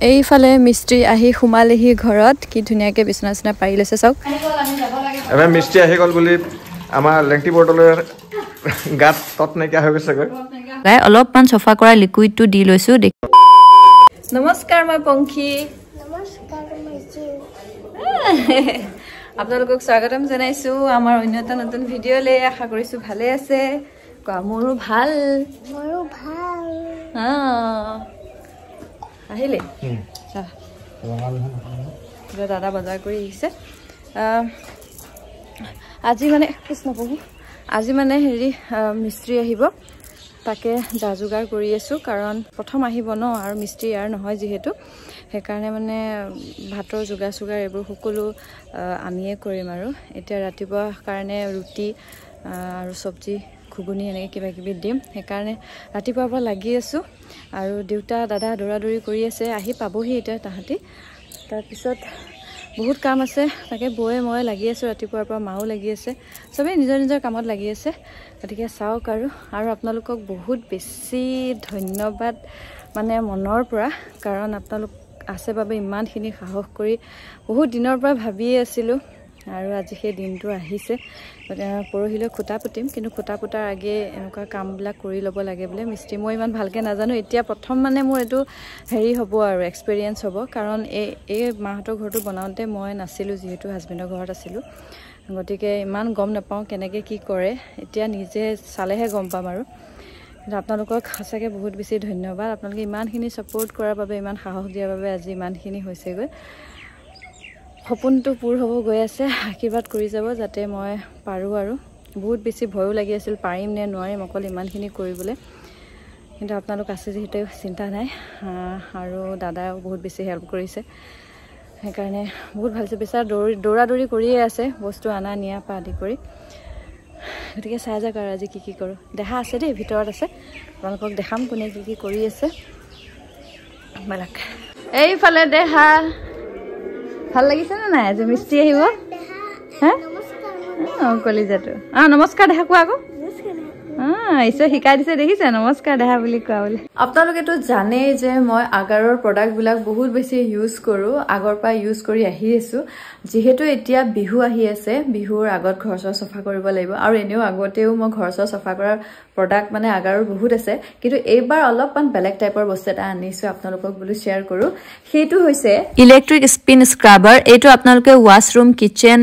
এইফালে মিস্ত্ৰী আহি সোমালেহি ঘৰত কি ধুনীয়াকৈ বিছনা চিছনা পাৰি লৈছে চাওক এবাৰ মিস্ত্ৰী আহি গ'ল বুলি আমাৰ লেংটি বটলৰ গাত তত নাইকিয়া হৈ গৈছেগৈ অলপমান চফা কৰা লিকুইডটো দি লৈছোঁ নমস্কাৰ মই পংখী আপোনালোকক স্বাগতম জনাইছোঁ আমাৰ অন্য এটা নতুন ভিডিঅ'লৈ আশা কৰিছোঁ ভালে আছে মোৰো ভাল আহিলে দাদা বজাৰ কৰি আহিছে আজি মানে কৃষ্ণ প্ৰভু আজি মানে হেৰি মিস্ত্ৰী আহিব তাকে যা যোগাৰ কৰি আছোঁ কাৰণ প্ৰথম আহিব ন আৰু মিস্ত্ৰী ইয়াৰ নহয় যিহেতু সেইকাৰণে মানে ভাতৰ যোগাৰ চোগাৰ এইবোৰ সকলো আমিয়ে কৰিম আৰু এতিয়া ৰাতিপুৱাৰ কাৰণে ৰুটি আৰু চব্জি ঘুগুনি এনেকৈ কিবা কিবি দিম সেইকাৰণে ৰাতিপুৱাৰ পৰা লাগি আছোঁ আৰু দেউতা দাদা দৌৰা দৌৰি কৰি আছে আহি পাবহি এতিয়া তাহাঁতি তাৰপিছত বহুত কাম আছে তাকে বৌয়ে মই লাগি আছোঁ ৰাতিপুৱাৰ পৰা মাও লাগি আছে চবেই নিজৰ নিজৰ কামত লাগি আছে গতিকে চাওক আৰু আপোনালোকক বহুত বেছি ধন্যবাদ মানে মনৰ পৰা কাৰণ আপোনালোক আছে বাবে ইমানখিনি সাহস কৰি বহুত দিনৰ পৰা ভাবিয়ে আছিলোঁ আৰু আজি সেই দিনটো আহিছে পৰহিলৈ খুঁটা পুতিম কিন্তু খুঁটা পুতাৰ আগে এনেকুৱা কামবিলাক কৰি ল'ব লাগে বোলে মিস্ত্ৰী মই ইমান ভালকৈ নাজানো এতিয়া প্ৰথম মানে মোৰ এইটো হেৰি হ'ব আৰু এক্সপিৰিয়েঞ্চ হ'ব কাৰণ এই মাহঁতৰ ঘৰটো বনাওঁতে মই নাছিলোঁ যিহেতু হাজবেণ্ডৰ ঘৰত আছিলোঁ গতিকে ইমান গম নাপাওঁ কেনেকৈ কি কৰে এতিয়া নিজে চালেহে গম পাম আৰু কিন্তু আপোনালোকক সঁচাকৈ বহুত বেছি ধন্যবাদ আপোনালোকে ইমানখিনি ছাপোৰ্ট কৰাৰ বাবে ইমান সাহস দিয়াৰ বাবে আজি ইমানখিনি হৈছেগৈ সপোনটো পূৰ হ'ব গৈ আছে আশীৰ্বাদ কৰি যাব যাতে মই পাৰোঁ আৰু বহুত বেছি ভয়ো লাগি আছিল পাৰিম নে নোৱাৰিম অকল ইমানখিনি কৰিবলৈ কিন্তু আপোনালোক আছে যিহেতু চিন্তা নাই আৰু দাদাও বহুত বেছি হেল্প কৰিছে সেইকাৰণে বহুত ভালছে বিচাৰ দৌৰা দৌৰি কৰিয়ে আছে বস্তু অনা নিয়া পৰা আদি কৰি গতিকে চাই যাওক আৰু আজি কি কৰোঁ দেহা আছে দেই ভিতৰত আছে আপোনালোকক দেখাম কোনে কি কৰি আছে বেলেগ এইফালে দেহা ভাল লাগিছে নে নাই আজি মিস্ত্ৰী আহিব হা কলিজাটো নমস্কাৰ দেখা কোৱা আকৌ ঈশ্বৰ শিকাই দিছে দেখিছে নমস্কাৰ দেহা বুলি কোৱা বুলি আপোনালোকেতো জানেই যে মই আগাৰৰ প্ৰডাক্টবিলাক বহুত বেছি ইউজ কৰোঁ আগৰ পৰা ইউজ কৰি আহি আছোঁ যিহেতু এতিয়া বিহু আহি আছে বিহুৰ আগত ঘৰ চৰ চফা কৰিব লাগিব আৰু এনেও আগতেও মই ঘৰ চৰ চফা কৰাৰ প্ৰডাক্ট মানে আগাৰৰ বহুত আছে কিন্তু এইবাৰ অলপমান বেলেগ টাইপৰ বস্তু এটা আনিছোঁ আপোনালোকক বোলো শ্বেয়াৰ কৰোঁ সেইটো হৈছে ইলেক্ট্ৰিক স্পিন স্ক্ৰাবাৰ এইটো আপোনালোকে ৱাছৰুম কিচেন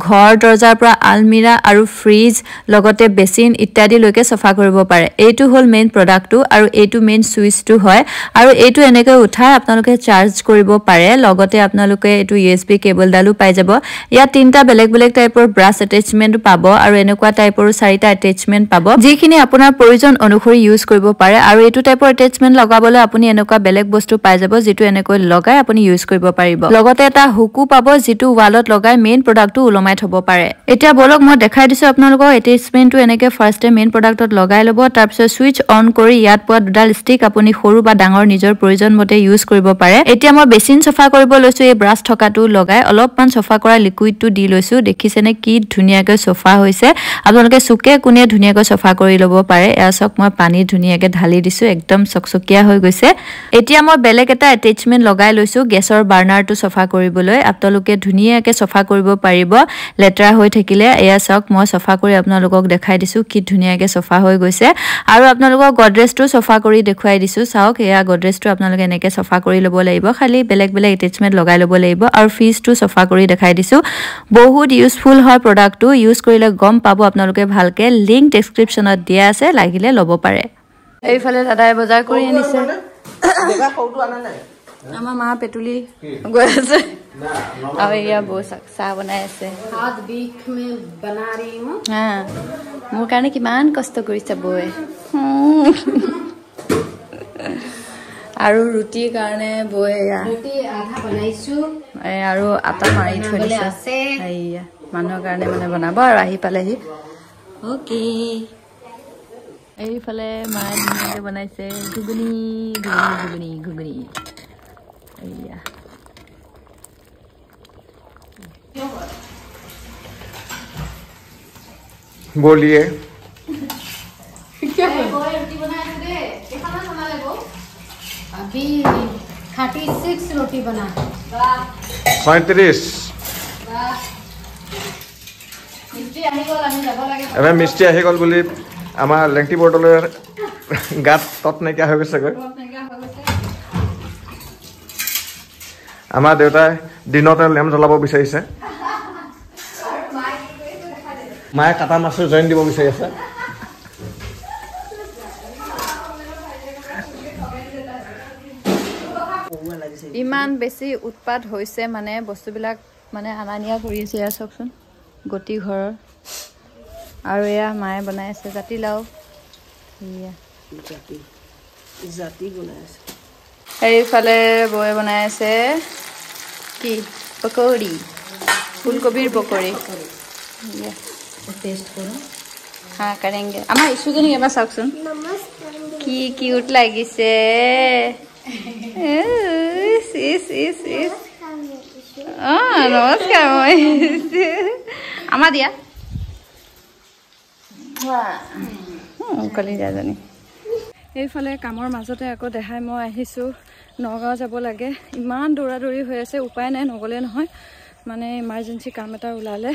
ঘৰ দৰ্জাৰ পৰা আলমিৰা আৰু ফ্ৰিজ লগতে বেচিন ইত্যাদিলৈকে চফা কৰিব পাৰে এইটো হ'ল মেইন প্ৰডাক্টটো আৰু এইটো মেইন সুইচটো হয় আৰু এইটো এনেকৈ উঠাই আপোনালোকে চাৰ্জ কৰিব পাৰে লগতে আপোনালোকে এইটো USB কেবলডালো পাই যাব ইয়াত তিনটা বেলেগ বেলেগ টাইপৰ ব্ৰাছ এটাচমেন্ট পাব আৰু এনেকুৱা টাইপৰ চাৰিটা এটাচমেন্ট পাব যিখিনি আপোনাৰ প্ৰয়োজন অনুসৰি ইউজ কৰিব পাৰে আৰু এইটো টাইপৰ এটাচমেন্ট লগাবলৈ আপুনি এনেকুৱা বেলেগ বস্তু পাই যাব যেটো এনেকৈ লগাই আপুনি ইউজ কৰিব পাৰিব লগতে এটা হুকো পাব যেটো ৱালত লগাই মেইন প্ৰডাক্টটো উলমাই থব পাৰে এতিয়া বলক মই দেখাই দিছো আপোনালোকক এটাচমেন্টটো এনেকৈ ফাৰ্ষ্টে মেইন প্ৰডাক্টত লগাই লব তাৰ পিছত সুইচ অন কৰি ইয়াত পোৱা দুডাল ষ্টিক আপুনি সৰু বা ডাঙৰ নিজৰ প্ৰয়োজন মতে ইউজ কৰিব পাৰে এতিয়া মই বেচিন চফা কৰিব লৈছো এই ব্ৰাছ থকাটো লগাই অলপমান চফা কৰা লিকুইডটো দি লৈছো দেখিছেনে কি ধুনীয়াকৈ চফা হৈছে আপোনালোকে চুকে কোনে ধুনীয়াকৈ চফা কৰি ল'ব পাৰে এয়া চক মই পানী ধুনীয়াকৈ ঢালি দিছো একদম চকচকিয়া হৈ গৈছে এতিয়া মই বেলেগ এটা এটাচমেন্ট লগাই লৈছো গেছৰ বাৰ্নাৰটো চফা কৰিবলৈ আপোনালোকে ধুনীয়াকৈ চফা কৰিব পাৰিব লেতেৰা হৈ থাকিলে এয়া চক মই চফা কৰি আপোনালোকক দেখাই দিছো কি ধুনীয়াকৈ চফা হৈ গৈছে আৰু আপোনালোকক গডৰেজটো চফা কৰি দেখুৱাই দিছো চাওক এয়া গডৰেজটো আপোনালোকে এনেকৈ চফা কৰি ল'ব লাগিব খালি বেলেগ বেলেগ এটাচমেন্ট লগাই ল'ব লাগিব আৰু ফ্ৰিজটো চফা কৰি দেখাই দিছো বহুত ইউজফুল হয় প্ৰডাক্টটো ইউজ কৰিলে গম পাব আপোনালোকে ভালকে লিংক ডেসক্ৰিপচনত দিয়া আছে লাগিলে ল'ব পাৰে এইফালে দাদাই বজাৰ কৰি আনিছে দেখা ফটো আনা নাই আমাৰ মা পেটুলি গৈ আছে আৰু এয়া বৌ চাহ বনাই আছে हाथ बीच में बना रही हूं মোৰ কাৰণে কিমান কষ্ট কৰিছে বৌয়ে আৰু ৰুটিৰ কাৰণে বৌয়ে रोटी आधा बनाइछु আৰু আটা মাৰি থৈ দিছে আছে এইয়া মানুহৰ কাৰণে মানে বনাব আৰু আহি পালেহি ওকে এইফালে মায়ে ধুনীয়াকৈ বনাইছে ঘুগুনি ঘুগুনি ঘুগুনি এইয়া बोलिए रोटी बना दे खाना लेबो अभी 36 रोटी बना 36 এবাৰ মিষ্টি আহি গ'ল বুলি আমাৰ লেংটি বৰ্ডলৰ গাত তত নাইকিয়া হৈ গৈছেগৈ আমাৰ দেউতাই দিনতে লেম জ্বলাব বিচাৰিছে মায়ে কাটা মাছৰ জইন দিব বিচাৰি আছে ইমান বেছি উৎপাত হৈছে মানে বস্তুবিলাক মানে আনা নিয়া কৰি আছে এয়া চাওকচোন গতি ঘৰৰ আৰু এয়া মায়ে বনাই আছে জাতিলাও এয়া জাতি বনাই আছে এইফালে বৌয়ে বনাই আছে কি পকৌড়ি ফুলকবিৰ পকৌড়ি टेस्ट करो हाँ करेंगे अम्मा इशूजनी एबार चावकचोन की क्यूट लागिसे नमस्कार आमा दिया कलिजाजनी এইফালে কামৰ মাজতে আকৌ দেখাই মই আহিছো নগাঁও যাব লাগে ইমান দৌৰা দৌৰি হৈ আছে উপায় নাই নগলে নহয় মানে ইমাৰ্জেন্সি কাম এটা ওলালে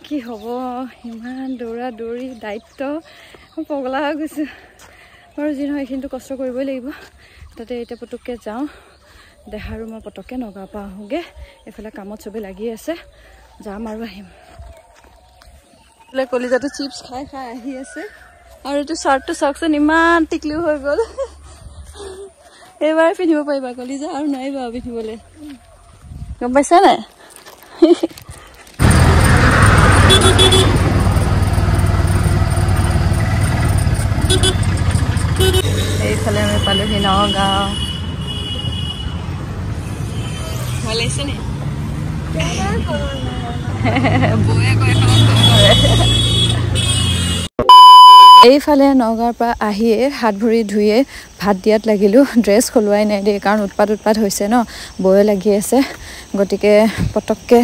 কি হ'ব ইমান দৌৰা দৌৰি দায়িত্ব পগলা হৈ গৈছে বাৰু যি নহয় কিন্তু কষ্ট কৰিবই লাগিব তাতে এতিয়া পটককে যাওঁ দেখাৰো মই পটককে নগাঁও পৰা আহোগে এফালে কামত চবে লাগি আছে যাম আৰু আহিম কলিজাটো চিপছ খাই খাই আহি আছে আৰু এইটো চাৰ্টটো চাওকচোন ইমান টিকলি হৈ গ'ল এইবাৰ পিন্ধিব পাৰিবা কলিজা আৰু নাইবা পিন্ধিবলৈ গম পাইছা নাই এইফালে আমি পালোহি নগাঁও ভাল লাগিছে নি বৌয়ে কৈ এইফালে নগাঁৱৰ পৰা আহিয়ে হাত ভৰি ধুয়ে ভাত দিয়াত লাগিলো ড্ৰেছ খলোৱাই নাই দেই কাৰণ উৎপাত হৈছে ন বৌয়ে লাগি আছে গতিকে পটককে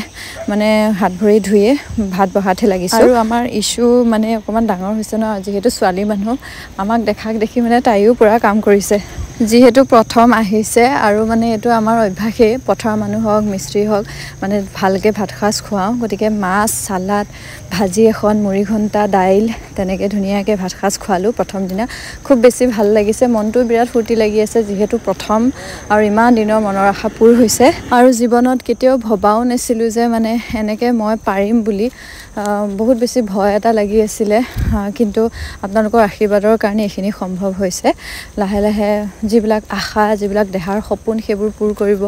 মানে হাত ভৰি ধুয়ে ভাত বহাতে লাগিছে আৰু আমাৰ ইস্যু মানে অকমান ডাঙৰ হৈছে ন যেহেতু ছোৱালী মানুহ আমাক দেখাক দেখি মানে তাইও পুৰা কাম কৰিছে যেহেতু প্ৰথম আহিছে আৰু মানে এটো আমাৰ অভ্যাসে পথাৰ মানুহ হওক মিস্ত্ৰী হওক মানে ভালকে ভাত খাস খুৱাও গতিকে মাছ সালাড ভাজি এখন মুড়ি ঘন্টা দাইল তেনেকে ধুনিয়াকে ভাত খাস খোৱালো প্ৰথম দিনা খুব বেছি ভাল লাগিছে মনটো বিৰাট ফুৰ্তি লাগি আছে যেহেতু প্ৰথম আৰু ইমান দিনৰ মনৰ আশা পূৰ হৈছে আৰু জীৱনত কেতিয়াও ভবাও নাছিলো যে মানে এনেকে মই পাৰিম বুলি বহুত বেছি ভয় এটা লাগি আছিল কিন্তু আপোনালোকৰ আশীৰ্বাদৰ কাৰণে এখিনি সম্ভৱ হৈছে লাহে লাহে যিবিলাক আশা যিবিলাক দেহাৰ সপোন সেইবোৰ পূৰ কৰিব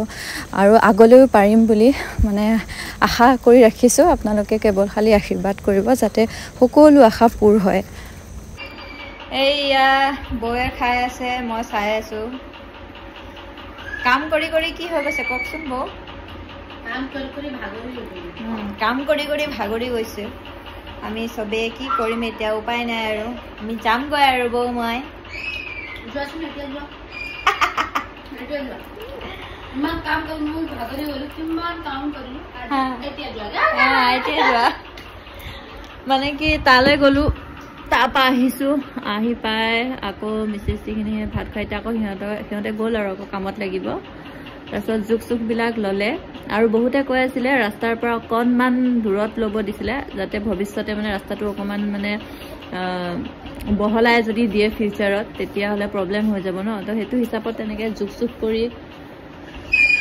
আৰু আগলৈও পাৰিম বুলি মানে আশা কৰি ৰাখিছো আপোনালোকে কেৱল খালি আশীৰ্বাদ কৰিব যাতে সকলো আশা পূৰ হয় এইয়া বৌয়ে খাই আছে মই চাই আছো কাম কৰি কৰি কি হৈ গৈছে ককচোন বৌ কাম কৰি ভাগৰি গৈছে আমি সবে কি কৰিম এতিয়া উপায় নাই আৰু আমি যামগৈ আৰু বৌ মই মানে কি তালৈ গলো তাৰপা আহিছো আহি পাই আকৌ মিছেছখিনি ভাত খাইতে আকৌ সিহঁতে গ'ল আৰু আকৌ কামত লাগিব তাৰপিছত জুক বিলাক ললে আৰু বহুতে কৈ আছিলে ৰাস্তাৰ পৰা অকণমান দূৰত ল'ব দিছিলে যাতে ভৱিষ্যতে মানে ৰাস্তাটো অকণমান মানে বহলাই যদি দিয়ে ফিউচাৰত তেতিয়া হলে প্ৰবলেম হৈ যাব ন তো হেতু হিচাপত তেনেকে জুক কৰি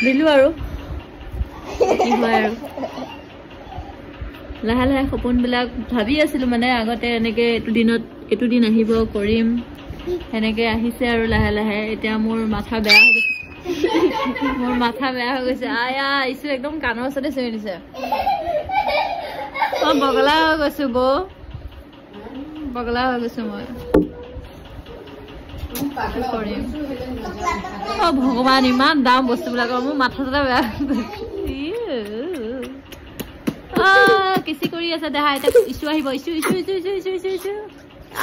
দিলো আৰু কি হয় আৰু লাহে লাহে সপোন বিলাক ভাবি আছিলো মানে আগতে এনেকে এটো দিন আহিব কৰিম এনেকে আহিছে আৰু লাহে লাহে এতিয়া মোৰ মাথা বেয়া হৈ গৈছে আয়া ইছু একদম কাণৰ ওচৰতে চিঞৰি দিছে বগলা হৈ গৈছো বৌ বগলা হৈ গৈছো মই ভগৱান ইমান দাম বস্তুবিলাকৰ মোৰ মাথা চাথা বেয়া কিচি কৰি আছে দেখা এতিয়া ইছু আহিব ইছু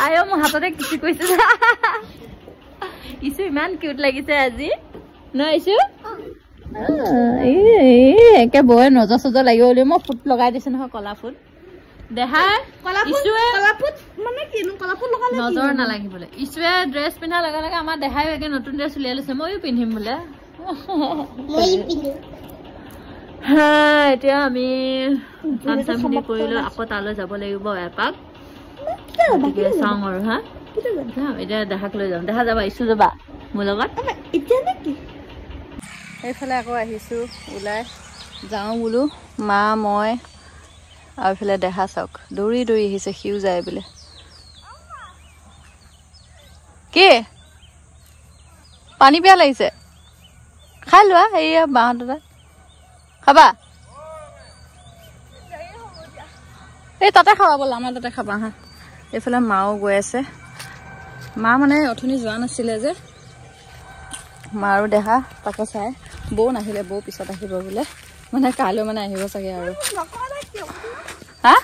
আয় মোৰ হাততে কিচি কৰিছে ইছু ইমান কিউট লাগিছে আজি ন ইছু একে বৌয়ে নজৰ চজৰ লাগিব বুলি মই ফুট লগাই দিছে নহয় কলা ফুট দেহা নজৰ নালাগিবলৈ ইছুৱে ড্ৰেছ পিন্ধা লগে লগে আমাৰ দেহাই একে নতুন ড্ৰেছ উলিয়াই লৈছে ময়ো পিন্ধিম বোলে হ্যাঁ এতিয়া আমি চামচামখিনি কৰিলো আকৌ তালৈ যাব লাগিব এপাক গতিকে চাওঁ আৰু হা এতিয়া দেহাক লৈ যাম দেখা যাবা ইছু যাবা মোৰ লগত এতিয়া নেকি এইফালে আকৌ আহিছো ওলাই যাওঁ বোলো মা মই আৰু এইফালে দেহা চাওক দৌৰি দৌৰি আহিছে সিও যায় বোলে কি পানী পিয়াহ লাগিছে খাই লোৱা এইয়া বাহঁতটা খাবা এই তাতে খাবা ব'লা আমাৰ তাতে খাবা হা এইফালে মাও গৈ আছে মা মানে অথনি যোৱা নাছিলে যে মা আৰু দেহা তাকে চাই বৌ নাহিলে বৌ পিছত আহিব বোলে মানে কাইলৈ মানে আহিব চাগে আৰু হা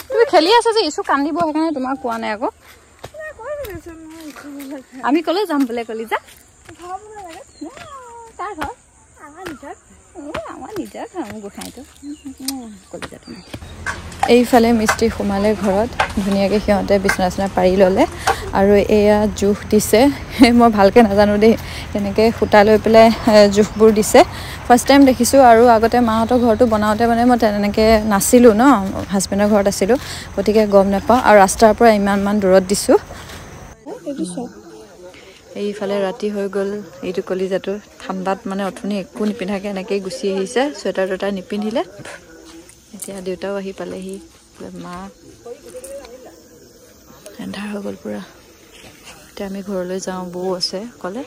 তুমি খেলি আছা যে ইছু কান্দিব সেইকাৰণে তোমাক কোৱা নাই আকৌ আমি কলৈ যাম বোলে কলি যা কাৰ ঘৰ আমাৰ নিজৰ ঘৰ মোৰ গোসাঁইটো কলিজা তুমি এইফালে মিস্ত্ৰী সোমালে ঘৰত ধুনীয়াকৈ সিহঁতে বিচনা চিচনা পাৰি ল'লে আৰু এয়া জোখ দিছে মই ভালকৈ নাজানো দেই তেনেকৈ সূতা লৈ পেলাই জোখবোৰ দিছে ফাৰ্ষ্ট টাইম দেখিছোঁ আৰু আগতে মাহঁতৰ ঘৰটো বনাওঁতে মানে মই তেনেকৈ নাছিলোঁ ন হাজবেণ্ডৰ ঘৰত আছিলোঁ গতিকে গম নাপাওঁ আৰু ৰাস্তাৰ পৰা ইমান দূৰত দিছোঁ এইফালে ৰাতি হৈ গ'ল এইটো কলিজাটো ঠাণ্ডাত মানে অথনি একো নিপিন্ধাকৈ এনেকৈয়ে গুচি আহিছে চুৱেটাৰ টুৱেটাৰ নিপিন্ধিলে এতিয়া দেউতাও আহি পালেহি মা এন্ধাৰ হৈ গ'ল পুৰা এতিয়া আমি ঘৰলৈ যাওঁ বৌ আছে ক'লে